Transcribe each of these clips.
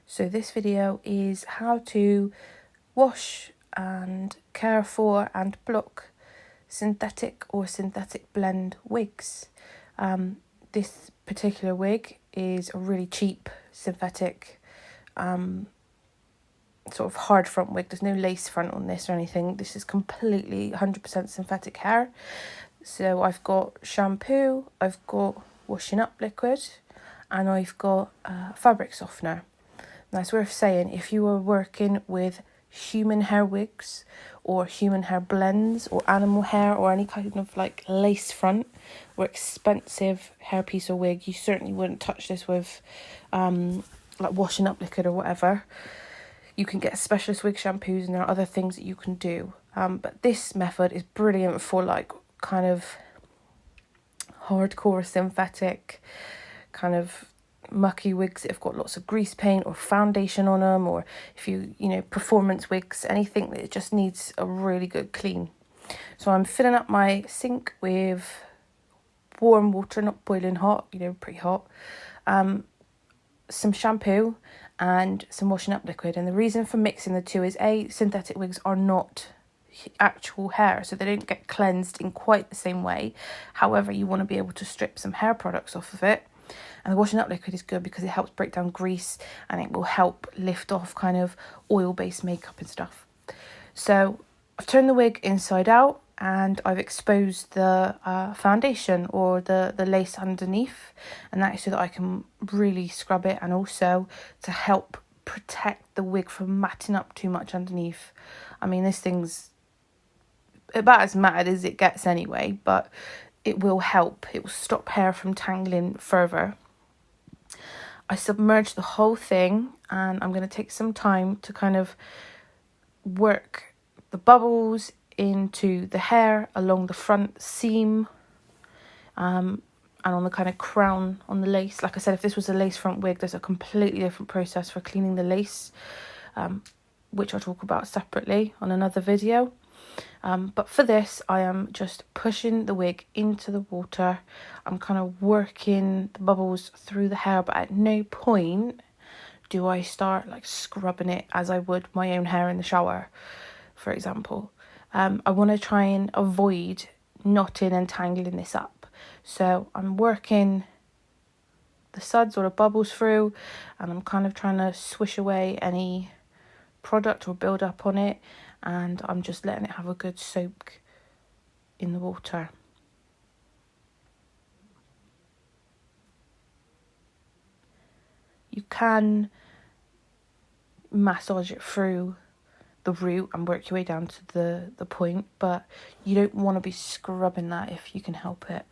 So this video is how to wash and care for and block synthetic or synthetic blend wigs. This particular wig is a really cheap synthetic sort of hard front wig. There's no lace front on this or anything. This is completely 100% synthetic hair. So I've got shampoo, I've got washing up liquid, and I've got fabric softener. Now it's worth saying, if you are working with human hair wigs or human hair blends or animal hair or any kind of like lace front or expensive hairpiece or wig, you certainly wouldn't touch this with like washing up liquid or whatever. You can get specialist wig shampoos and there are other things that you can do. But this method is brilliant for like kind of hardcore synthetic kind of mucky wigs that have got lots of grease paint or foundation on them, or if you performance wigs, anything that just needs a really good clean. So I'm filling up my sink with warm water, not boiling hot, pretty hot, some shampoo and some washing up liquid. And the reason for mixing the two is synthetic wigs are not actual hair, so they don't get cleansed in quite the same way. However, you want to be able to strip some hair products off of it. And the washing up liquid is good because it helps break down grease and it will help lift off kind of oil-based makeup and stuff. So I've turned the wig inside out and I've exposed the foundation or the lace underneath, and that is so that I can really scrub it and also to help protect the wig from matting up too much underneath. I mean, this thing's about as matted as it gets anyway, but it will help. It will stop hair from tangling further. I submerge the whole thing and I'm going to take some time to kind of work the bubbles into the hair along the front seam and on the kind of crown on the lace. Like I said, if this was a lace front wig, there's a completely different process for cleaning the lace, which I'll talk about separately on another video. But for this, I am just pushing the wig into the water. I'm kind of working the bubbles through the hair, but at no point do I start like scrubbing it as I would my own hair in the shower, for example. I want to try and avoid knotting and tangling this up. So I'm working the suds or the bubbles through, and I'm kind of trying to swish away any product or build up on it, and I'm just letting it have a good soak in the water. You can massage it through the root and work your way down to the point, but you don't want to be scrubbing that if you can help it.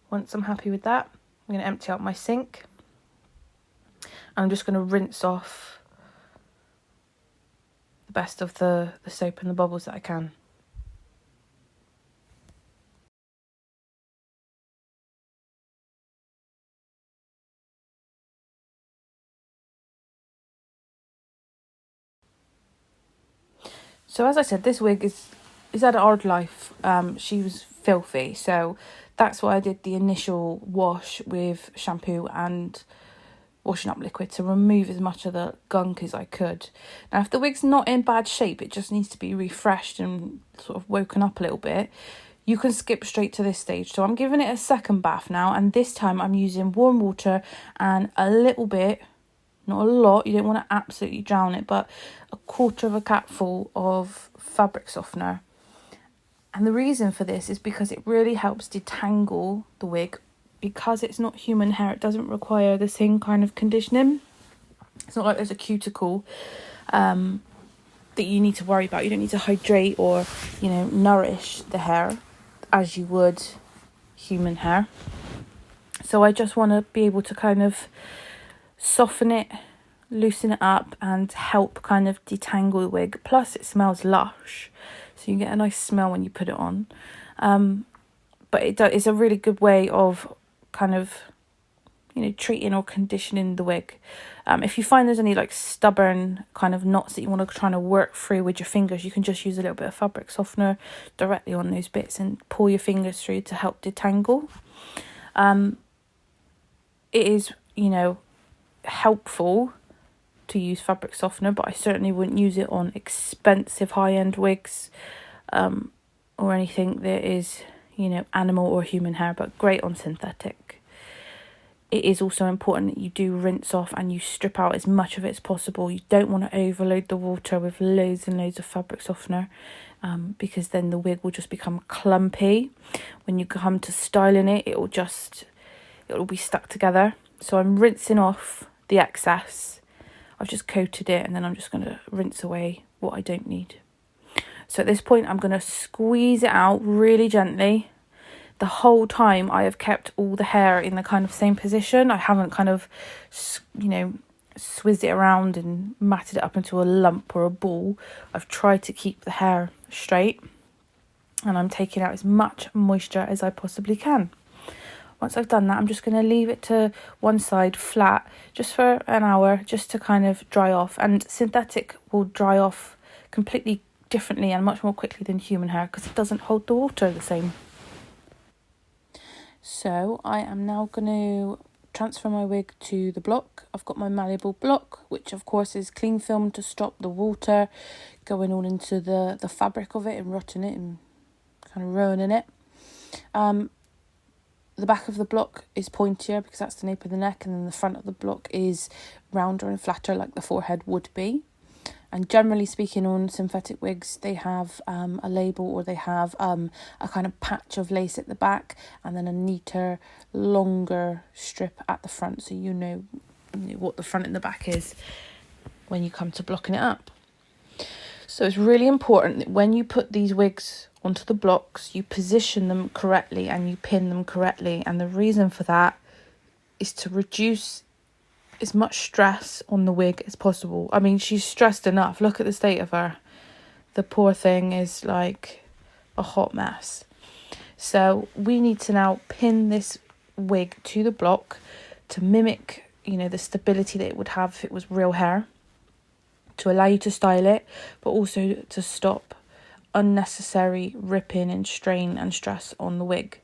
Once I'm happy with that, I'm going to empty out my sink. I'm just going to rinse off the best of the soap and the bubbles that I can. So as I said, this wig is had an odd life. She was filthy, so that's why I did the initial wash with shampoo and washing up liquid to remove as much of the gunk as I could. Now, if the wig's not in bad shape, it just needs to be refreshed and sort of woken up a little bit, you can skip straight to this stage. So I'm giving it a second bath now, and this time I'm using warm water and a little bit, not a lot, you don't want to absolutely drown it, but a quarter of a cupful of fabric softener. And the reason for this is because it really helps detangle the wig. Because it's not human hair, it doesn't require the same kind of conditioning. It's not like there's a cuticle that you need to worry about. You don't need to hydrate or, nourish the hair as you would human hair. So I just want to be able to kind of soften it, loosen it up and help kind of detangle the wig. Plus it smells lush, so you get a nice smell when you put it on. But it's a really good way of kind of treating or conditioning the wig. If you find there's any like stubborn kind of knots that you want to try to work through with your fingers, you can just use a little bit of fabric softener directly on those bits and pull your fingers through to help detangle. it is, you know, helpful to use fabric softener, but I certainly wouldn't use it on expensive high-end wigs, or anything that is, you know, animal or human hair, but great on synthetic. It is also important that you do rinse off and you strip out as much of it as possible. You don't want to overload the water with loads and loads of fabric softener, because then the wig will just become clumpy. When you come to styling it, it will be stuck together. So I'm rinsing off the excess. I've just coated it, and then I'm just going to rinse away what I don't need. So at this point, I'm going to squeeze it out really gently. The whole time I have kept all the hair in the kind of same position. I haven't kind of, you know, swizzed it around and matted it up into a lump or a ball. I've tried to keep the hair straight, and I'm taking out as much moisture as I possibly can. Once I've done that, I'm just going to leave it to one side flat just for an hour, just to kind of dry off. And synthetic will dry off completely differently and much more quickly than human hair, because it doesn't hold the water the same. So I am now going to transfer my wig to the block. I've got my malleable block, which of course is cling film to stop the water going all into the fabric of it and rotting it and kind of ruining it. The back of the block is pointier because that's the nape of the neck, and then the front of the block is rounder and flatter like the forehead would be. And generally speaking, on synthetic wigs, they have a label, or they have a kind of patch of lace at the back, and then a neater, longer strip at the front, so you know what the front and the back is when you come to blocking it up. So it's really important that when you put these wigs onto the blocks, you position them correctly and you pin them correctly. And the reason for that is to reduce as much stress on the wig as possible. I mean, she's stressed enough. Look at the state of her. The poor thing is like a hot mess. So we need to now pin this wig to the block to mimic, you know, the stability that it would have if it was real hair, to allow you to style it, but also to stop unnecessary ripping and strain and stress on the wig.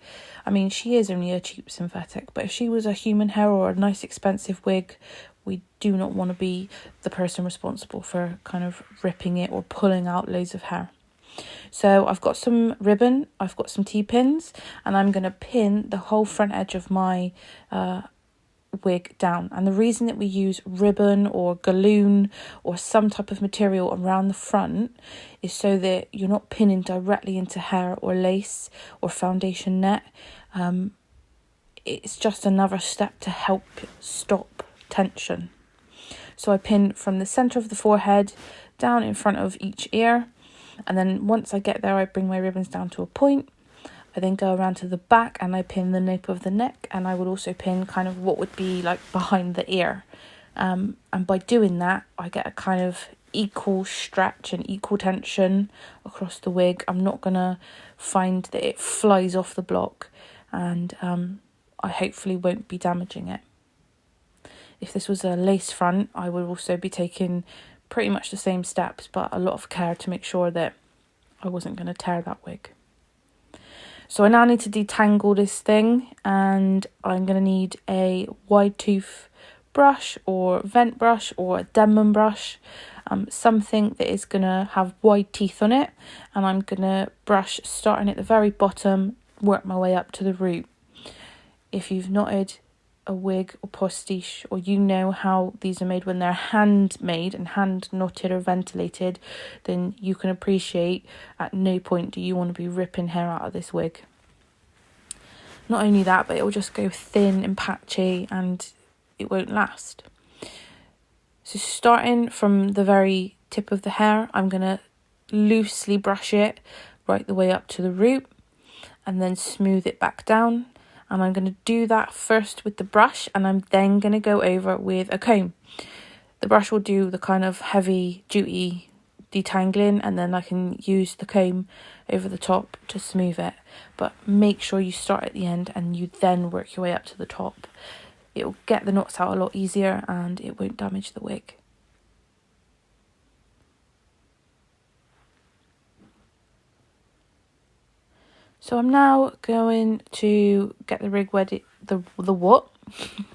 I mean, she is only a cheap synthetic, but if she was a human hair or a nice expensive wig, we do not want to be the person responsible for kind of ripping it or pulling out loads of hair. So I've got some ribbon, I've got some T-pins, and I'm going to pin the whole front edge of my wig down. And the reason that we use ribbon or galloon or some type of material around the front is so that you're not pinning directly into hair or lace or foundation net. It's just another step to help stop tension. So I pin from the center of the forehead down in front of each ear, and then once I get there, I bring my ribbons down to a point. I then go around to the back and I pin the nape of the neck, and I would also pin kind of what would be like behind the ear. And by doing that, I get a kind of equal stretch and equal tension across the wig. I'm not going to find that it flies off the block, and I hopefully won't be damaging it. If this was a lace front, I would also be taking pretty much the same steps, but a lot of care to make sure that I wasn't going to tear that wig. So I now need to detangle this thing, and I'm going to need a wide tooth brush or vent brush or a Denman brush, something that is going to have wide teeth on it, and I'm going to brush starting at the very bottom, work my way up to the root. If you've knotted a wig or postiche, or you know how these are made when they're handmade and hand knotted or ventilated, then you can appreciate at no point do you want to be ripping hair out of this wig. Not only that, but it will just go thin and patchy and it won't last. So starting from the very tip of the hair, I'm going to loosely brush it right the way up to the root and then smooth it back down. And I'm going to do that first with the brush, and I'm then going to go over with a comb. The brush will do the kind of heavy duty detangling, and then I can use the comb over the top to smooth it. But make sure you start at the end and you then work your way up to the top. It will get the knots out a lot easier and it won't damage the wig. So I'm now going to get the wig the what?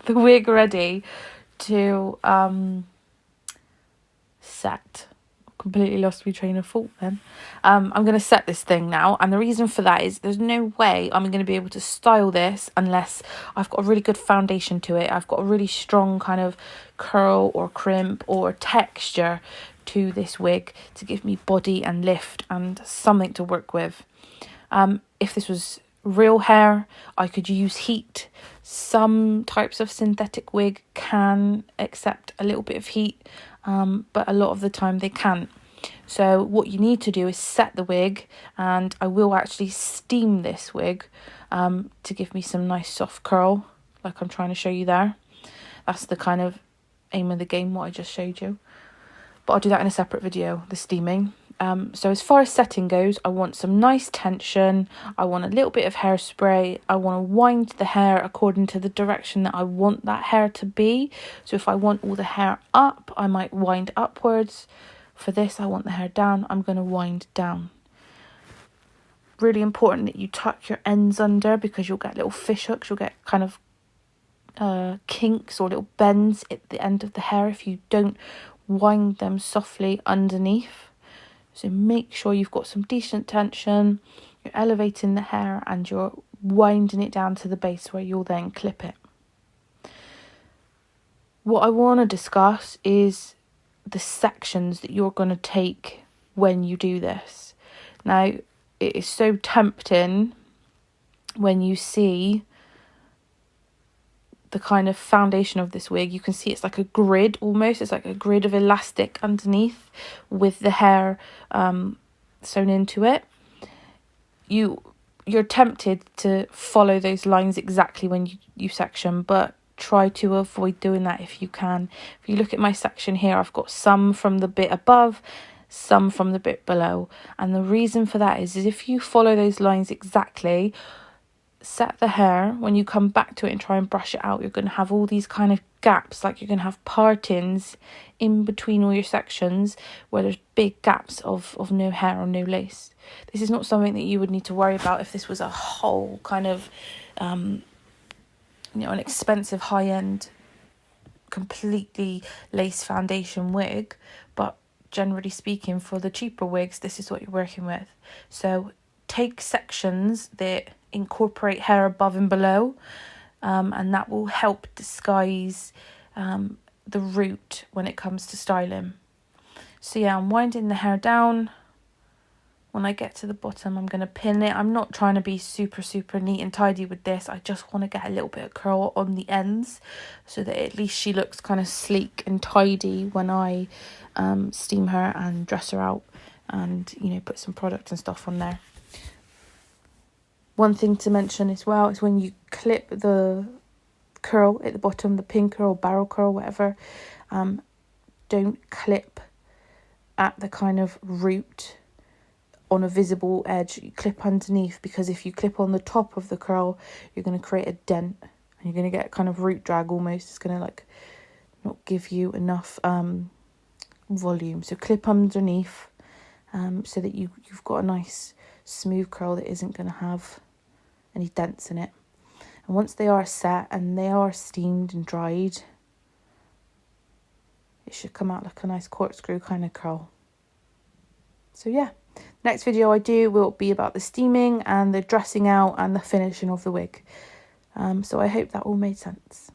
The wig ready to set. Completely lost my train of thought then. I'm going to set this thing now, and the reason for that is there's no way I'm going to be able to style this unless I've got a really good foundation to it. I've got a really strong kind of curl or crimp or texture to this wig to give me body and lift and something to work with. If this was real hair, I could use heat. Some types of synthetic wig can accept a little bit of heat, but a lot of the time they can't. So what you need to do is set the wig, and I will actually steam this wig to give me some nice soft curl, like I'm trying to show you there. That's the kind of aim of the game, what I just showed you. But I'll do that in a separate video, the steaming. So as far as setting goes, I want some nice tension. I want a little bit of hairspray. I want to wind the hair according to the direction that I want that hair to be. So if I want all the hair up, I might wind upwards. For this, I want the hair down. I'm going to wind down. Really important that you tuck your ends under, because you'll get little fish hooks. You'll get kind of kinks or little bends at the end of the hair if you don't wind them softly underneath. So make sure you've got some decent tension, you're elevating the hair, and you're winding it down to the base where you'll then clip it. What I want to discuss is the sections that you're going to take when you do this. Now, it is so tempting when you see the kind of foundation of this wig. You can see it's like a grid almost. It's like a grid of elastic underneath with the hair sewn into it. You're tempted to follow those lines exactly when you section, but try to avoid doing that if you can. If you look at my section here, I've got some from the bit above, some from the bit below, and the reason for that is if you follow those lines exactly, set the hair, when you come back to it and try and brush it out, you're going to have all these kind of gaps, like you're going to have partings in between all your sections where there's big gaps of no hair or no lace. This is not something that you would need to worry about if this was a whole kind of an expensive high-end completely lace foundation wig, but generally speaking, for the cheaper wigs, this is what you're working with. So take sections that incorporate hair above and below, and that will help disguise the root when it comes to styling. So yeah, I'm winding the hair down. When I get to the bottom, I'm going to pin it. I'm not trying to be super neat and tidy with this. I just want to get a little bit of curl on the ends so that at least she looks kind of sleek and tidy when I steam her and dress her out and, put some product and stuff on there. One thing to mention as well is when you clip the curl at the bottom, the pin curl, barrel curl, whatever, don't clip at the kind of root on a visible edge. You clip underneath, because if you clip on the top of the curl, you're going to create a dent and you're going to get kind of root drag almost. It's going to not give you enough volume. So clip underneath so that you've got a nice smooth curl that isn't going to have any dents in it. And once they are set and they are steamed and dried, it should come out like a nice corkscrew kind of curl. So yeah, next video I do will be about the steaming and the dressing out and the finishing of the wig. So I hope that all made sense.